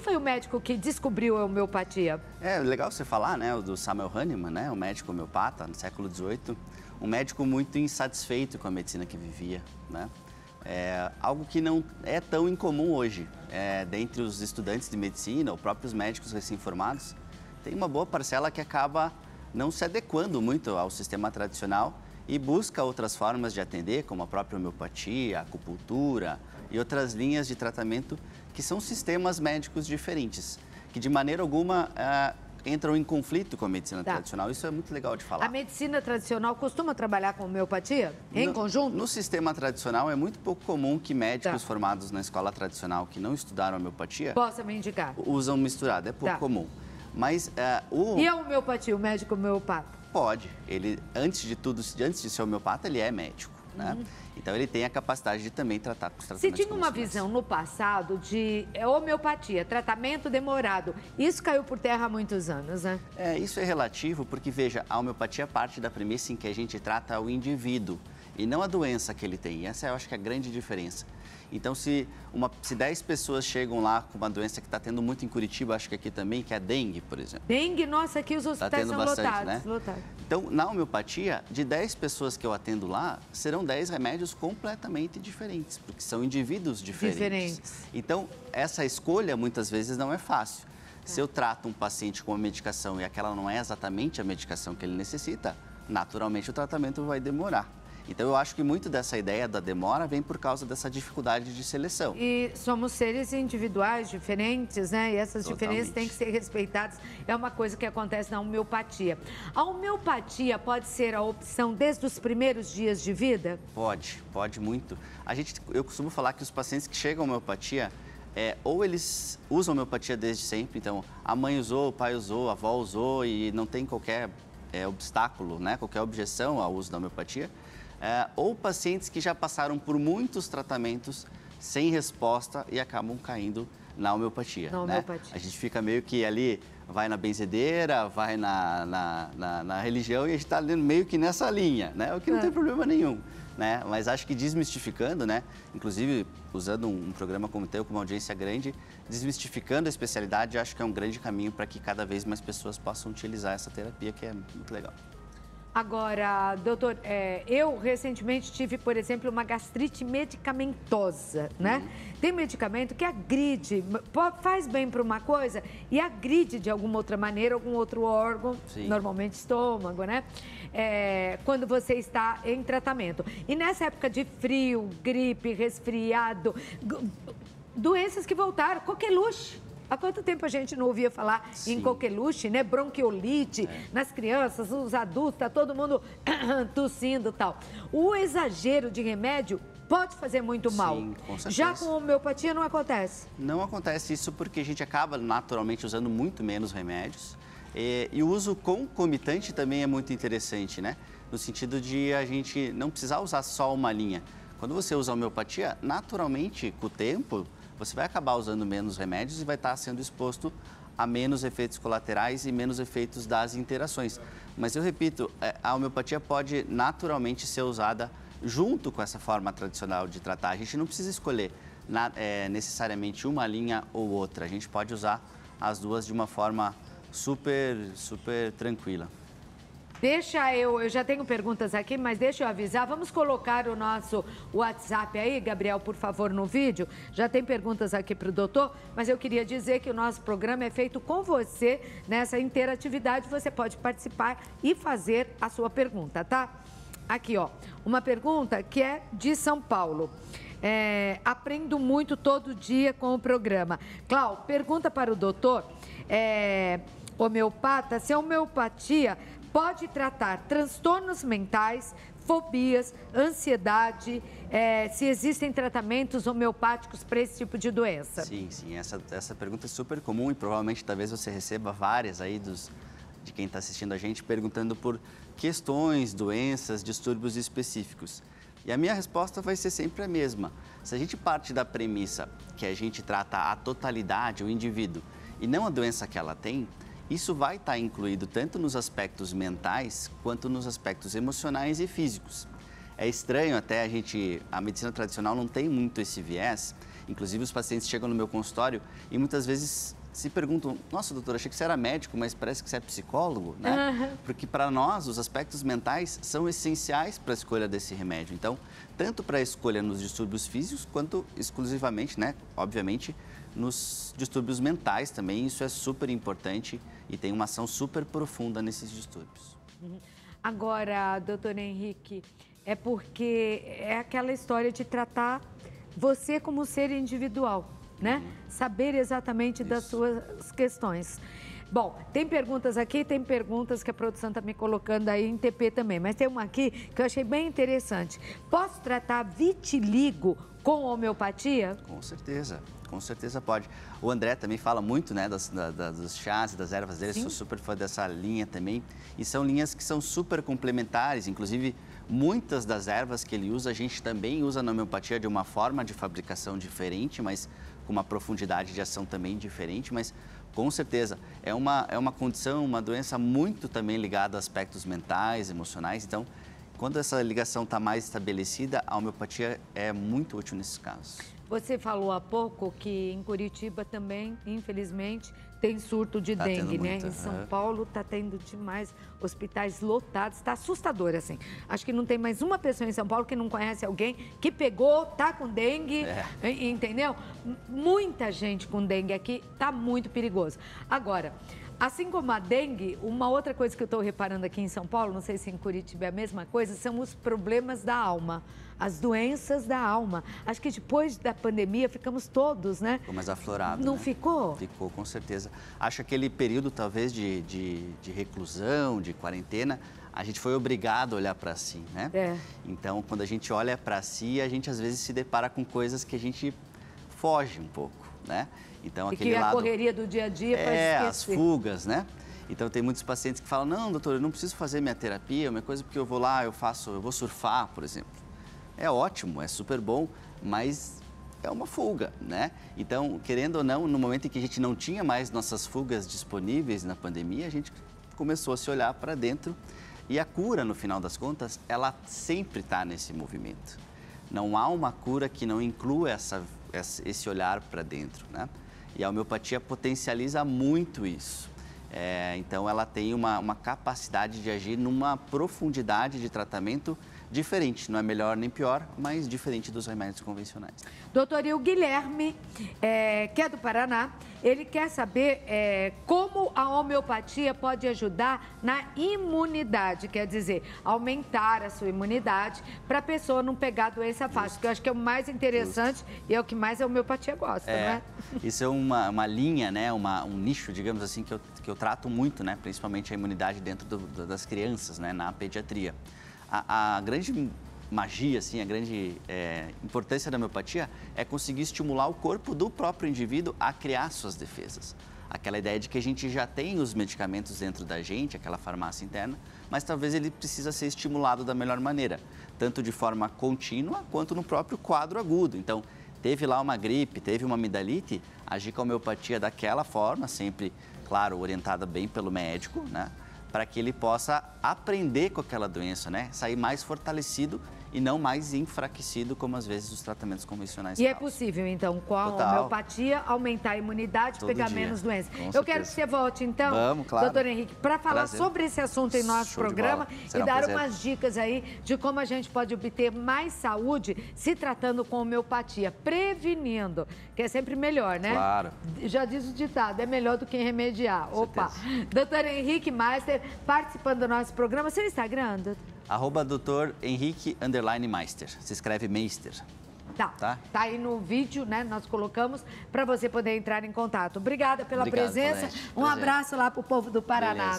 foi o médico que descobriu a homeopatia? É legal você falar, né, do Samuel Hahnemann, né, o médico homeopata no século XVIII, um médico muito insatisfeito com a medicina que vivia, né? Algo que não é tão incomum hoje, dentre os estudantes de medicina ou próprios médicos recém-formados, tem uma boa parcela que acaba não se adequando muito ao sistema tradicional e busca outras formas de atender, como a própria homeopatia, a acupuntura e outras linhas de tratamento que são sistemas médicos diferentes, que de maneira alguma entram em conflito com a medicina tradicional. Isso é muito legal de falar. A medicina tradicional costuma trabalhar com homeopatia em conjunto? No sistema tradicional é muito pouco comum que médicos formados na escola tradicional que não estudaram homeopatia possa me indicar. Usam misturado, é pouco comum. Mas E a homeopatia, o médico homeopata? Pode. Ele, antes de tudo, antes de ser homeopata, ele é médico, né? Então, ele tem a capacidade de também tratar com os tratamentos. Se tinha uma visão no passado de homeopatia, tratamento demorado, isso caiu por terra há muitos anos, né? Isso é relativo porque, veja, a homeopatia parte da premissa em que a gente trata o indivíduo e não a doença que ele tem. E essa eu acho que é a grande diferença. Então, se 10 pessoas chegam lá com uma doença que está tendo muito em Curitiba, acho que aqui também, que é a dengue, por exemplo. Dengue, nossa, aqui os hospitais são lotados, né? Então, na homeopatia, de 10 pessoas que eu atendo lá, serão 10 remédios completamente diferentes, porque são indivíduos diferentes. Então, essa escolha, muitas vezes, não é fácil. Se eu trato um paciente com uma medicação e aquela não é exatamente a medicação que ele necessita, naturalmente o tratamento vai demorar. Então, eu acho que muito dessa ideia da demora vem por causa dessa dificuldade de seleção. E somos seres individuais, diferentes, né? E essas diferenças têm que ser respeitadas. É uma coisa que acontece na homeopatia. A homeopatia pode ser a opção desde os primeiros dias de vida? Pode muito. Eu costumo falar que os pacientes que chegam à homeopatia, ou eles usam homeopatia desde sempre, então a mãe usou, o pai usou, a avó usou e não tem qualquer obstáculo, né? Qualquer objeção ao uso da homeopatia. Ou pacientes que já passaram por muitos tratamentos sem resposta e acabam caindo na homeopatia. A gente fica meio que ali, vai na benzedeira, vai na religião e a gente está meio que nessa linha, né? O que não tem problema nenhum, né? Mas acho que desmistificando, né? Inclusive, usando um programa como o teu, com uma audiência grande, desmistificando a especialidade, acho que é um grande caminho para que cada vez mais pessoas possam utilizar essa terapia, que é muito legal. Agora, doutor, eu recentemente tive, por exemplo, uma gastrite medicamentosa, né? Tem medicamento que agride, faz bem para uma coisa e agride de alguma outra maneira algum outro órgão, normalmente estômago, né? Quando você está em tratamento. E nessa época de frio, gripe, resfriado, doenças que voltaram, coqueluche. Há quanto tempo a gente não ouvia falar em coqueluche, né? Bronquiolite nas crianças, os adultos, tá todo mundo tossindo e tal. O exagero de remédio pode fazer muito mal. Sim, com certeza. Já com homeopatia não acontece? Não acontece isso porque a gente acaba naturalmente usando muito menos remédios. E o uso concomitante também é muito interessante, né? No sentido de a gente não precisar usar só uma linha. Quando você usa a homeopatia, naturalmente, com o tempo, você vai acabar usando menos remédios e vai estar sendo exposto a menos efeitos colaterais e menos efeitos das interações. Mas eu repito, a homeopatia pode naturalmente ser usada junto com essa forma tradicional de tratar. A gente não precisa escolher necessariamente uma linha ou outra. A gente pode usar as duas de uma forma super tranquila. Eu já tenho perguntas aqui, mas deixa eu avisar. Vamos colocar o nosso WhatsApp aí, Gabriel, por favor, no vídeo. Já tem perguntas aqui para o doutor, mas eu queria dizer que o nosso programa é feito com você nessa interatividade. Você pode participar e fazer a sua pergunta, tá? Aqui, ó, uma pergunta que é de São Paulo. Aprendo muito todo dia com o programa. Clau, pergunta para o doutor, homeopata, se a homeopatia pode tratar transtornos mentais, fobias, ansiedade, se existem tratamentos homeopáticos para esse tipo de doença. Sim, essa pergunta é super comum e provavelmente talvez você receba várias aí de quem está assistindo a gente perguntando por questões, doenças, distúrbios específicos. E a minha resposta vai ser sempre a mesma. Se a gente parte da premissa que a gente trata a totalidade, o indivíduo, e não a doença que ela tem, isso vai estar incluído tanto nos aspectos mentais quanto nos aspectos emocionais e físicos. É estranho até a medicina tradicional não tem muito esse viés Inclusive, os pacientes chegam no meu consultório e muitas vezes se perguntam, nossa, doutor, achei que você era médico, mas parece que você é psicólogo, né? Porque para nós, os aspectos mentais são essenciais para a escolha desse remédio. Então, tanto para a escolha nos distúrbios físicos, quanto exclusivamente, né, obviamente, nos distúrbios mentais também. Isso é super importante e tem uma ação super profunda nesses distúrbios. Agora, doutor Henrique, é porque é aquela história de tratar você como ser individual, né? Saber exatamente das suas questões. Bom, tem perguntas aqui, tem perguntas que a produção está me colocando aí em TP também, mas tem uma aqui que eu achei bem interessante. Posso tratar vitiligo com homeopatia? Com certeza pode. O André também fala muito, né, dos chás e das ervas dele. Sim. Sou super fã dessa linha também. E são linhas que são super complementares, inclusive muitas das ervas que ele usa, a gente também usa na homeopatia de uma forma de fabricação diferente, mas com uma profundidade de ação também diferente, mas com certeza é uma condição, uma doença muito também ligada a aspectos mentais, emocionais. Então, quando essa ligação está mais estabelecida, a homeopatia é muito útil nesses casos. Você falou há pouco que em Curitiba também, infelizmente, tem surto de dengue, né? Em São Paulo está tendo demais, hospitais lotados, está assustador, assim. Acho que não tem mais uma pessoa em São Paulo que não conhece alguém que pegou, tá com dengue, entendeu? Muita gente com dengue aqui, tá muito perigoso. Agora, assim como a dengue, uma outra coisa que eu estou reparando aqui em São Paulo, não sei se em Curitiba é a mesma coisa, são os problemas da alma, as doenças da alma. Acho que depois da pandemia ficamos todos, né? Ficou mais aflorado, Não né? Ficou? Ficou, com certeza. Acho que aquele período, talvez, de reclusão, de quarentena, a gente foi obrigado a olhar para si, né? Então, quando a gente olha para si, a gente às vezes se depara com coisas que a gente foge um pouco, né? Então, aquele lado... a correria do dia a dia faz esquecer. As fugas, né? Então, tem muitos pacientes que falam, não, doutor, eu não preciso fazer minha terapia, uma coisa porque eu vou lá, eu vou surfar, por exemplo. É ótimo, é super bom, mas é uma fuga, né? Então, querendo ou não, no momento em que a gente não tinha mais nossas fugas disponíveis na pandemia, a gente começou a se olhar para dentro e a cura, no final das contas, ela sempre está nesse movimento. Não há uma cura que não inclua esse olhar para dentro, né? E a homeopatia potencializa muito isso. Então, ela tem uma capacidade de agir numa profundidade de tratamento diferente. Não é melhor nem pior, mas diferente dos remédios convencionais. Doutor, e o Guilherme, que é do Paraná, ele quer saber como a homeopatia pode ajudar na imunidade, quer dizer, aumentar a sua imunidade para a pessoa não pegar doença fácil, que eu acho que é o mais interessante e é o que mais a homeopatia gosta, não é? Isso é uma linha, né, um nicho, digamos assim, que eu trato muito, né, principalmente a imunidade dentro das crianças, né, na pediatria. A grande magia, assim, a grande importância da homeopatia é conseguir estimular o corpo do próprio indivíduo a criar suas defesas. Aquela ideia de que a gente já tem os medicamentos dentro da gente, aquela farmácia interna, mas talvez ele precisa ser estimulado da melhor maneira, tanto de forma contínua quanto no próprio quadro agudo. Então, teve lá uma gripe, teve uma amidalite, agir com a homeopatia daquela forma, sempre, claro, orientada bem pelo médico, né? Para que ele possa aprender com aquela doença, né? Sair mais fortalecido e não mais enfraquecido, como às vezes os tratamentos convencionais. E é possível, então, com a homeopatia, aumentar a imunidade e pegar menos doenças. Eu quero que você volte, então, vamos, claro, doutor Henrique, para falar sobre esse assunto em nosso programa e dar umas dicas aí de como a gente pode obter mais saúde se tratando com homeopatia, prevenindo, que é sempre melhor, né? Claro. Já diz o ditado, é melhor do que remediar. Opa! Doutor Henrique Meister, participando do nosso programa. Seu Instagram, doutor? @Dr. Henrique _Meister. Se escreve Meister. Tá aí no vídeo, né? Nós colocamos para você poder entrar em contato. Obrigada pela presença. Um abraço lá pro povo do Paraná. Beleza.